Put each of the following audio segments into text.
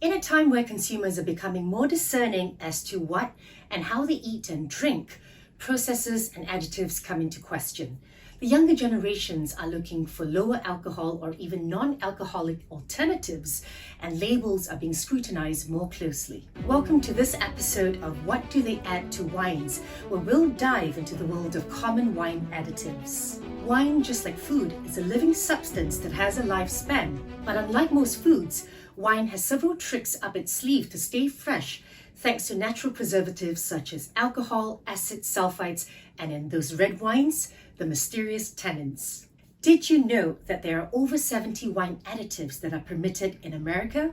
In a time where consumers are becoming more discerning as to what and how they eat and drink, processes and additives come into question. The younger generations are looking for lower alcohol or even non-alcoholic alternatives, and labels are being scrutinized more closely. Welcome to this episode of What Do They Add to Wines, where we'll dive into the world of common wine additives. Wine, just like food, is a living substance that has a lifespan. But unlike most foods, wine has several tricks up its sleeve to stay fresh, thanks to natural preservatives such as alcohol, acids, sulfites, and in those red wines, the mysterious Tenons. Did you know that there are over 70 wine additives that are permitted in America?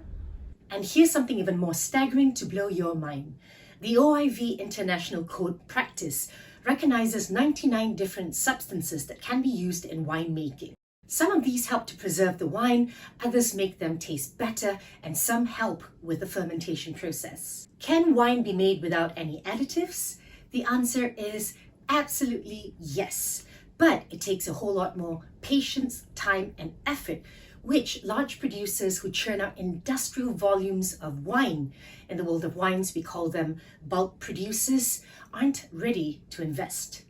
And here's something even more staggering to blow your mind. The OIV International Code Practice recognizes 99 different substances that can be used in winemaking. Some of these help to preserve the wine, others make them taste better, and some help with the fermentation process. Can wine be made without any additives? The answer is absolutely yes. But it takes a whole lot more patience, time, and effort, which large producers who churn out industrial volumes of wine, in the world of wines we call them bulk producers, aren't ready to invest.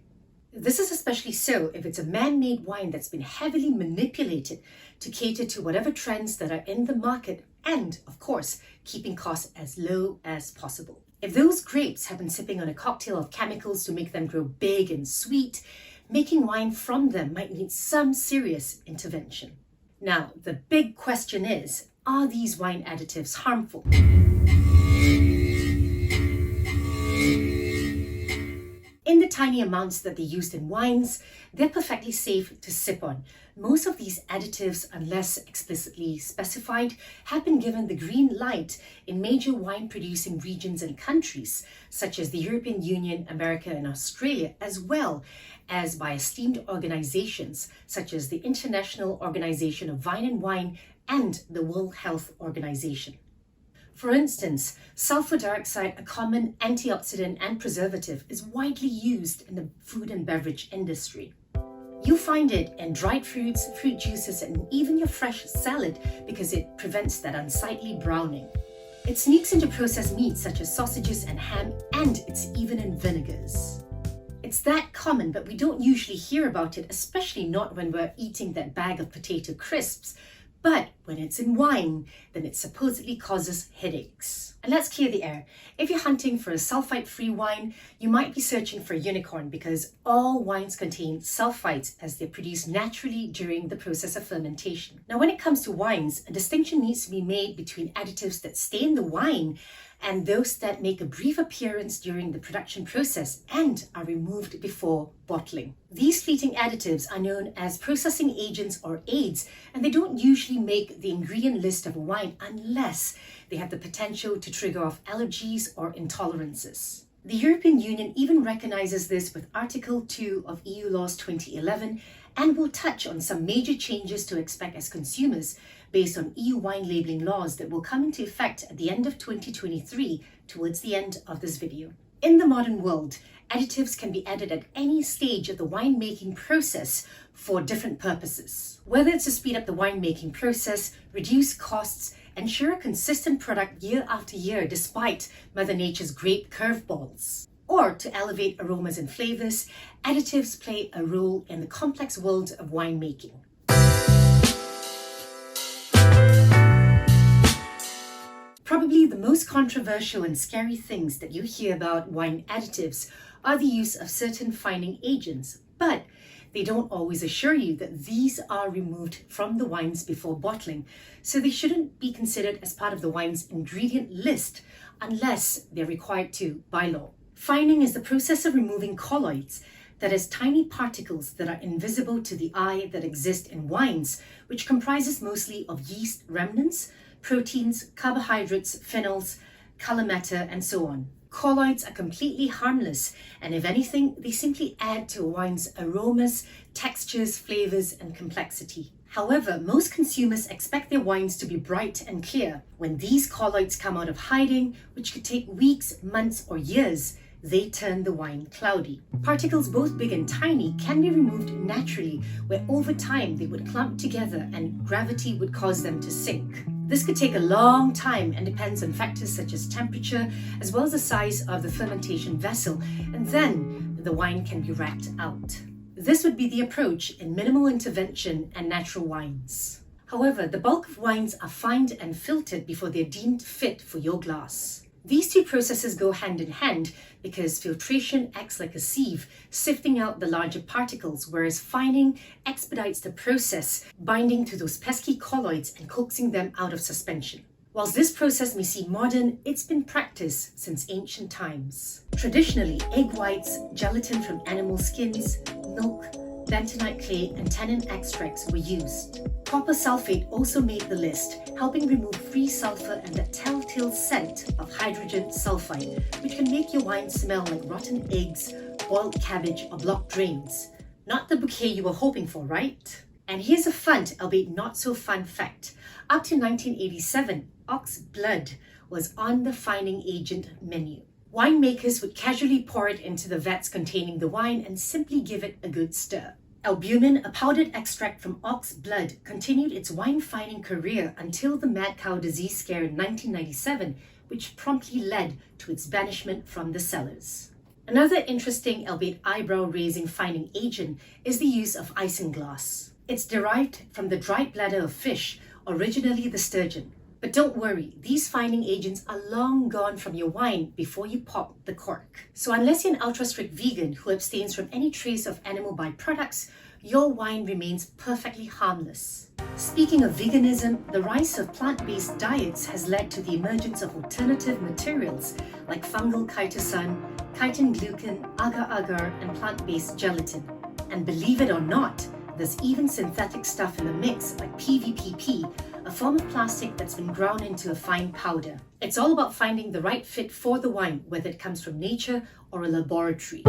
This is especially so if it's a man-made wine that's been heavily manipulated to cater to whatever trends that are in the market and, of course, keeping costs as low as possible. If those grapes have been sipping on a cocktail of chemicals to make them grow big and sweet, making wine from them might need some serious intervention. Now, the big question is, are these wine additives harmful? In the tiny amounts that they used in wines, they're perfectly safe to sip on. Most of these additives, unless explicitly specified, have been given the green light in major wine-producing regions and countries, such as the European Union, America, and Australia, as well as by esteemed organizations such as the International Organization of Vine and Wine and the World Health Organization. For instance, sulfur dioxide, a common antioxidant and preservative, is widely used in the food and beverage industry. You find it in dried fruits, fruit juices, and even your fresh salad because it prevents that unsightly browning. It sneaks into processed meats such as sausages and ham, and it's even in vinegars. It's that common, but we don't usually hear about it, especially not when we're eating that bag of potato crisps. But when it's in wine, then it supposedly causes headaches. And let's clear the air. If you're hunting for a sulfite-free wine, you might be searching for a unicorn because all wines contain sulfites as they're produced naturally during the process of fermentation. Now, when it comes to wines, a distinction needs to be made between additives that stay in the wine and those that make a brief appearance during the production process and are removed before bottling. These fleeting additives are known as processing agents or aids, and they don't usually make the ingredient list of a wine unless they have the potential to trigger off allergies or intolerances. The European Union even recognizes this with Article 2 of EU Laws 2011 and will touch on some major changes to expect as consumers based on EU wine labeling laws that will come into effect at the end of 2023 towards the end of this video. In the modern world, additives can be added at any stage of the winemaking process for different purposes. Whether it's to speed up the winemaking process, reduce costs, ensure a consistent product year after year despite Mother Nature's grape curveballs, or to elevate aromas and flavors, additives play a role in the complex world of winemaking. Probably the most controversial and scary things that you hear about wine additives are the use of certain fining agents, but they don't always assure you that these are removed from the wines before bottling, so they shouldn't be considered as part of the wine's ingredient list unless they're required to by law. Fining is the process of removing colloids, that is, tiny particles that are invisible to the eye that exist in wines, which comprises mostly of yeast remnants, proteins, carbohydrates, phenols, color matter, and so on. Colloids are completely harmless, and if anything, they simply add to a wine's aromas, textures, flavors, and complexity. However, most consumers expect their wines to be bright and clear. When these colloids come out of hiding, which could take weeks, months, or years, they turn the wine cloudy. Particles both big and tiny can be removed naturally, where over time they would clump together and gravity would cause them to sink. This could take a long time and depends on factors such as temperature, as well as the size of the fermentation vessel, and then the wine can be racked out. This would be the approach in minimal intervention and natural wines. However, the bulk of wines are fined and filtered before they're deemed fit for your glass. These two processes go hand in hand because filtration acts like a sieve, sifting out the larger particles, whereas fining expedites the process, binding to those pesky colloids and coaxing them out of suspension. Whilst this process may seem modern, it's been practiced since ancient times. Traditionally, egg whites, gelatin from animal skins, milk, bentonite clay, and tannin extracts were used. Copper sulfate also made the list, helping remove free sulfur and that telltale scent of hydrogen sulfide, which can make your wine smell like rotten eggs, boiled cabbage, or blocked drains. Not the bouquet you were hoping for, right? And here's a fun, albeit not so fun fact. Up to 1987, ox blood was on the fining agent menu. Winemakers would casually pour it into the vats containing the wine and simply give it a good stir. Albumin, a powdered extract from ox blood, continued its wine fining career until the mad cow disease scare in 1997, which promptly led to its banishment from the cellars. Another interesting, albeit eyebrow-raising fining agent is the use of isinglass. It's derived from the dried bladder of fish, originally the sturgeon. But don't worry, these fining agents are long gone from your wine before you pop the cork. So unless you're an ultra-strict vegan who abstains from any trace of animal byproducts, your wine remains perfectly harmless. Speaking of veganism, the rise of plant-based diets has led to the emergence of alternative materials like fungal chitosan, chitin glucan, agar-agar, and plant-based gelatin. And believe it or not, there's even synthetic stuff in the mix like PVPP, a form of plastic that's been ground into a fine powder. It's all about finding the right fit for the wine, whether it comes from nature or a laboratory.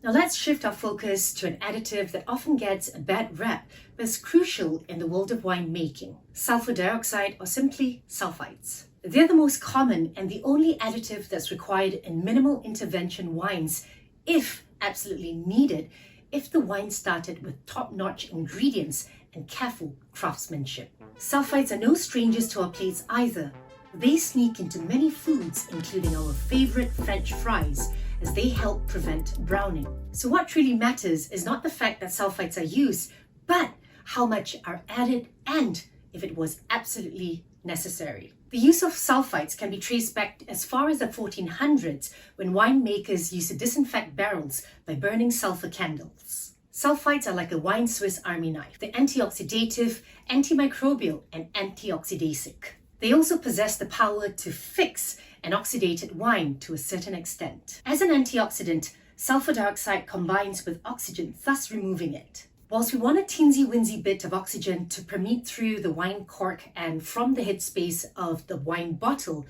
Now let's shift our focus to an additive that often gets a bad rap, but is crucial in the world of winemaking: sulfur dioxide, or simply sulfites. They're the most common and the only additive that's required in minimal intervention wines, if absolutely needed, if the wine started with top-notch ingredients and careful craftsmanship. Sulfites are no strangers to our plates either. They sneak into many foods, including our favorite French fries, as they help prevent browning. So what truly matters is not the fact that sulfites are used, but how much are added and if it was absolutely necessary. The use of sulfites can be traced back as far as the 1400s, when winemakers used to disinfect barrels by burning sulfur candles. Sulfites are like a wine Swiss army knife. They're antioxidative, antimicrobial, and antioxidasic. They also possess the power to fix an oxidated wine to a certain extent. As an antioxidant, sulfur dioxide combines with oxygen, thus removing it. Whilst we want a teensy-winsy bit of oxygen to permeate through the wine cork and from the headspace of the wine bottle,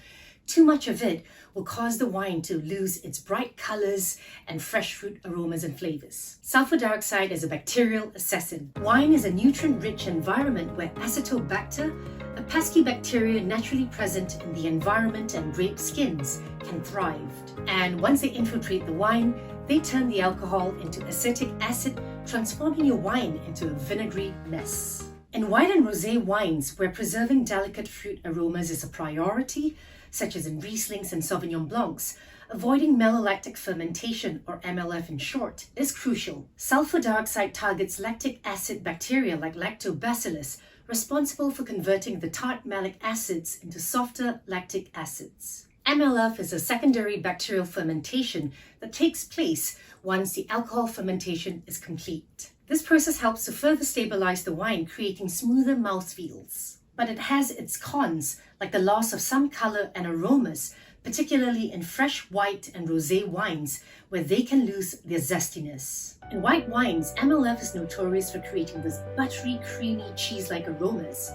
too much of it will cause the wine to lose its bright colors and fresh fruit aromas and flavors. Sulfur dioxide is a bacterial assassin. Wine is a nutrient-rich environment where acetobacter, a pesky bacteria naturally present in the environment and grape skins, can thrive. And once they infiltrate the wine, they turn the alcohol into acetic acid, transforming your wine into a vinegary mess. In white and rosé wines, where preserving delicate fruit aromas is a priority, such as in Rieslings and Sauvignon Blancs, avoiding malolactic fermentation, or MLF in short, is crucial. Sulfur dioxide targets lactic acid bacteria like lactobacillus, responsible for converting the tart malic acids into softer lactic acids. MLF is a secondary bacterial fermentation that takes place once the alcohol fermentation is complete. This process helps to further stabilize the wine, creating smoother mouthfeels. But it has its cons, like the loss of some color and aromas, particularly in fresh white and rosé wines, where they can lose their zestiness. In white wines, MLF is notorious for creating these buttery, creamy, cheese-like aromas.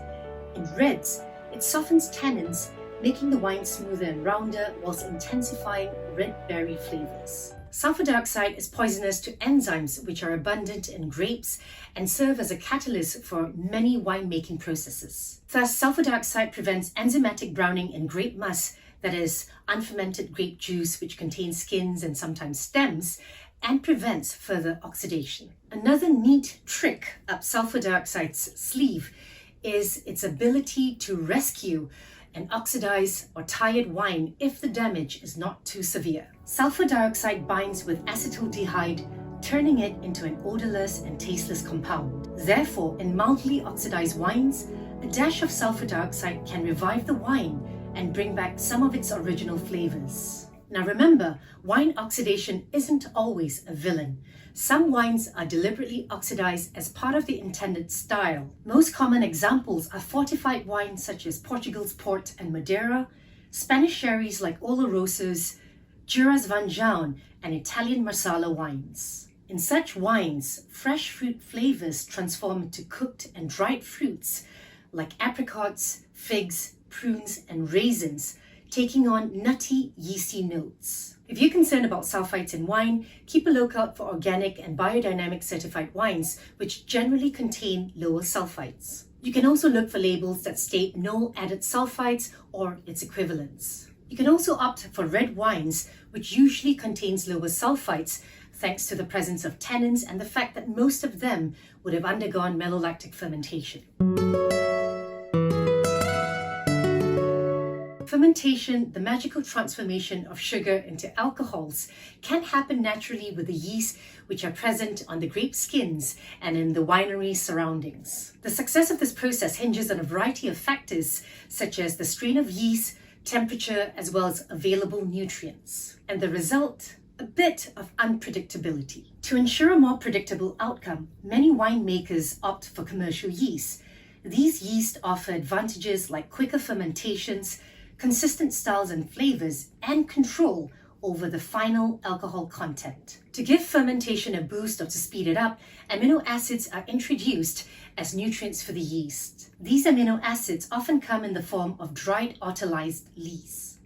In reds, it softens tannins, making the wine smoother and rounder whilst intensifying red berry flavors. Sulfur dioxide is poisonous to enzymes, which are abundant in grapes and serve as a catalyst for many winemaking processes. Thus, sulfur dioxide prevents enzymatic browning in grape must, that is, unfermented grape juice, which contains skins and sometimes stems, and prevents further oxidation. Another neat trick up sulfur dioxide's sleeve is its ability to rescue an oxidized or tired wine if the damage is not too severe. Sulfur dioxide binds with acetaldehyde, turning it into an odorless and tasteless compound. Therefore, in mildly oxidized wines, a dash of sulfur dioxide can revive the wine and bring back some of its original flavors. Now remember, wine oxidation isn't always a villain. Some wines are deliberately oxidized as part of the intended style. Most common examples are fortified wines such as Portugal's Port and Madeira, Spanish sherries like Olorosos, Juras Van Jaun, and Italian Marsala wines. In such wines, fresh fruit flavors transform into cooked and dried fruits like apricots, figs, prunes, and raisins, taking on nutty, yeasty notes. If you're concerned about sulfites in wine, keep a lookout for organic and biodynamic certified wines, which generally contain lower sulfites. You can also look for labels that state no added sulfites or its equivalents. You can also opt for red wines, which usually contains lower sulfites, thanks to the presence of tannins and the fact that most of them would have undergone malolactic fermentation. Fermentation, the magical transformation of sugar into alcohols, can happen naturally with the yeast which are present on the grape skins and in the winery surroundings. The success of this process hinges on a variety of factors such as the strain of yeast, temperature, as well as available nutrients. And the result? A bit of unpredictability. To ensure a more predictable outcome, many winemakers opt for commercial yeast. These yeast offer advantages like quicker fermentations, consistent styles and flavors, and control over the final alcohol content. To give fermentation a boost or to speed it up, amino acids are introduced as nutrients for the yeast. These amino acids often come in the form of dried autolyzed yeast.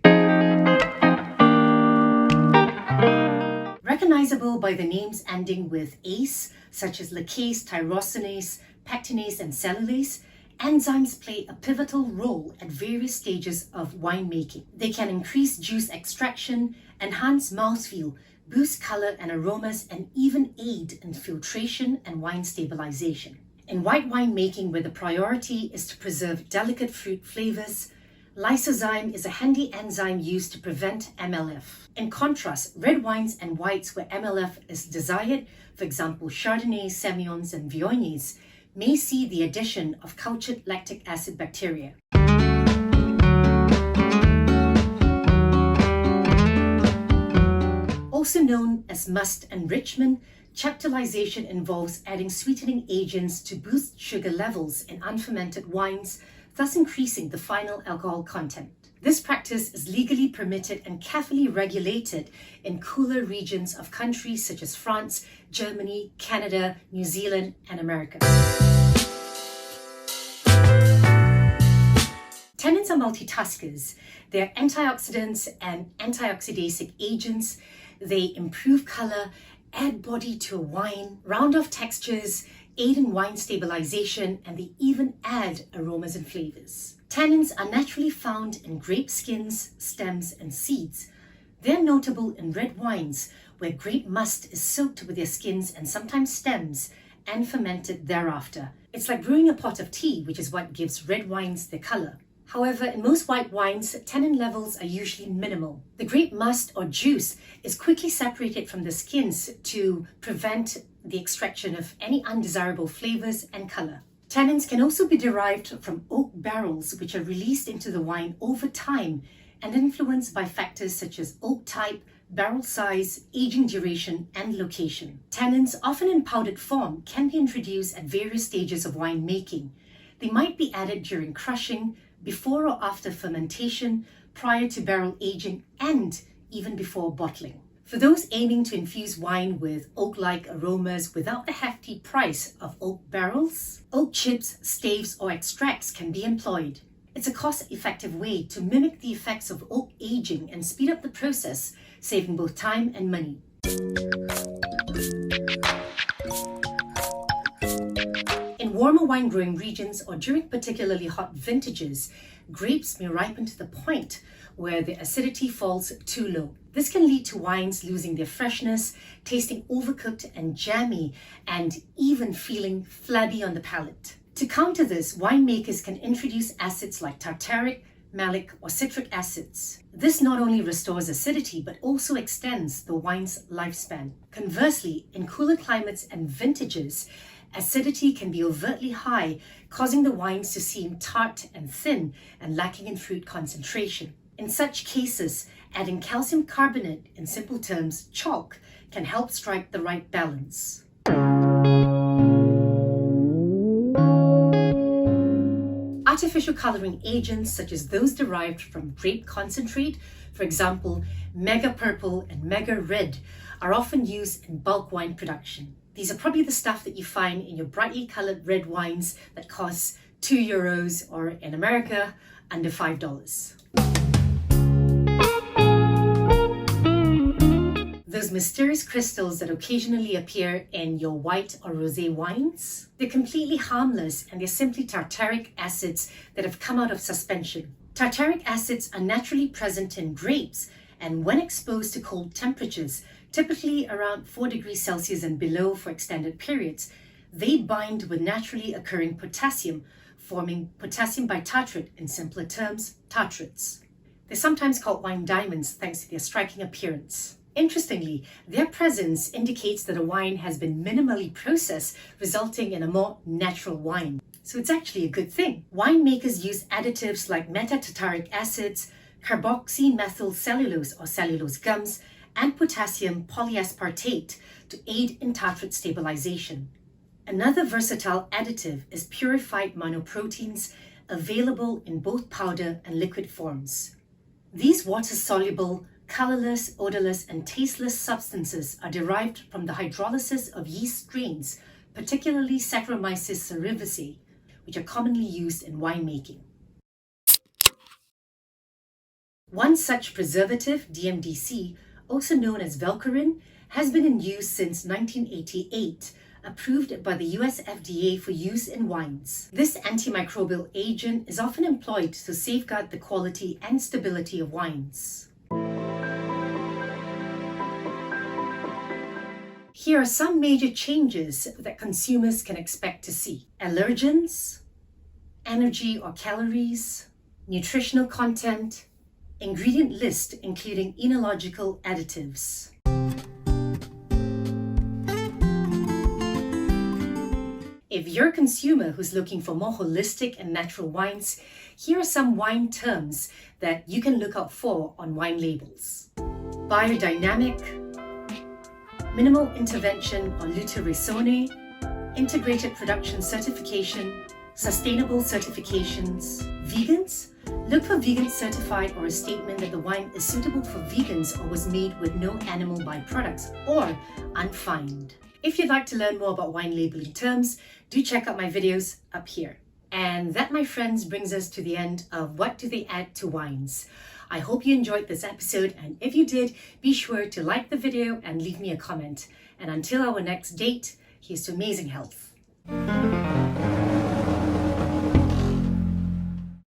Recognizable by the names ending with ase, such as lacase, tyrosinase, pectinase, and cellulase, enzymes play a pivotal role at various stages of winemaking. They can increase juice extraction, enhance mouthfeel, boost color and aromas, and even aid in filtration and wine stabilization. In white winemaking, where the priority is to preserve delicate fruit flavors, lysozyme is a handy enzyme used to prevent MLF. In contrast, red wines and whites where MLF is desired, for example Chardonnay, Semillons, and Viogniers, may see the addition of cultured lactic acid bacteria. Also known as must enrichment, capitalization involves adding sweetening agents to boost sugar levels in unfermented wines, thus increasing the final alcohol content. This practice is legally permitted and carefully regulated in cooler regions of countries such as France, Germany, Canada, New Zealand, and America. Tenons are multitaskers. They are antioxidants and antioxidative agents. They improve color, add body to a wine, round off textures, aid in wine stabilization, and they even add aromas and flavors. Tannins are naturally found in grape skins, stems, and seeds. They're notable in red wines, where grape must is soaked with their skins and sometimes stems and fermented thereafter. It's like brewing a pot of tea, which is what gives red wines their color. However, in most white wines, tannin levels are usually minimal. The grape must or juice is quickly separated from the skins to prevent the extraction of any undesirable flavors and color. Tannins can also be derived from oak barrels, which are released into the wine over time and influenced by factors such as oak type, barrel size, aging duration, and location. Tannins, often in powdered form, can be introduced at various stages of wine making. They might be added during crushing, before or after fermentation, prior to barrel aging, and even before bottling. For those aiming to infuse wine with oak-like aromas without the hefty price of oak barrels, oak chips, staves, or extracts can be employed. It's a cost-effective way to mimic the effects of oak aging and speed up the process, saving both time and money. In warmer wine growing regions or during particularly hot vintages, grapes may ripen to the point where the acidity falls too low. This can lead to wines losing their freshness, tasting overcooked and jammy, and even feeling flabby on the palate. To counter this, winemakers can introduce acids like tartaric, malic, or citric acids. This not only restores acidity, but also extends the wine's lifespan. Conversely, in cooler climates and vintages, acidity can be overtly high, causing the wines to seem tart and thin and lacking in fruit concentration. In such cases, adding calcium carbonate, in simple terms, chalk, can help strike the right balance. Artificial coloring agents, such as those derived from grape concentrate, for example, mega purple and mega red, are often used in bulk wine production. These are probably the stuff that you find in your brightly colored red wines that cost €2 or in America, under $5. Those mysterious crystals that occasionally appear in your white or rosé wines, they're completely harmless and they're simply tartaric acids that have come out of suspension. Tartaric acids are naturally present in grapes, and when exposed to cold temperatures, typically around 4 degrees Celsius and below for extended periods, they bind with naturally occurring potassium, forming potassium bitartrate, in simpler terms, tartrates. They're sometimes called wine diamonds thanks to their striking appearance. Interestingly, their presence indicates that a wine has been minimally processed, resulting in a more natural wine. So it's actually a good thing. Winemakers use additives like metatartaric acids, carboxymethylcellulose or cellulose gums, and potassium polyaspartate to aid in tartrate stabilization. Another versatile additive is purified monoproteins, available in both powder and liquid forms. These water-soluble, colorless, odorless, and tasteless substances are derived from the hydrolysis of yeast strains, particularly Saccharomyces cerevisiae, which are commonly used in winemaking. One such preservative, DMDC, also known as Velcorin, has been in use since 1988, approved by the US FDA for use in wines. This antimicrobial agent is often employed to safeguard the quality and stability of wines. Here are some major changes that consumers can expect to see. Allergens, energy or calories, nutritional content, ingredient list including enological additives. If you're a consumer who's looking for more holistic and natural wines, here are some wine terms that you can look out for on wine labels. Biodynamic, minimal intervention or lutte raisonnée, integrated production certification, sustainable certifications. Vegans, look for vegan certified or a statement that the wine is suitable for vegans or was made with no animal byproducts, or unfined. If you'd like to learn more about wine labeling terms, do check out my videos up here. And that, my friends, brings us to the end of What Do They Add to Wines? I hope you enjoyed this episode, and if you did, be sure to like the video and leave me a comment. And until our next date, here's to amazing health.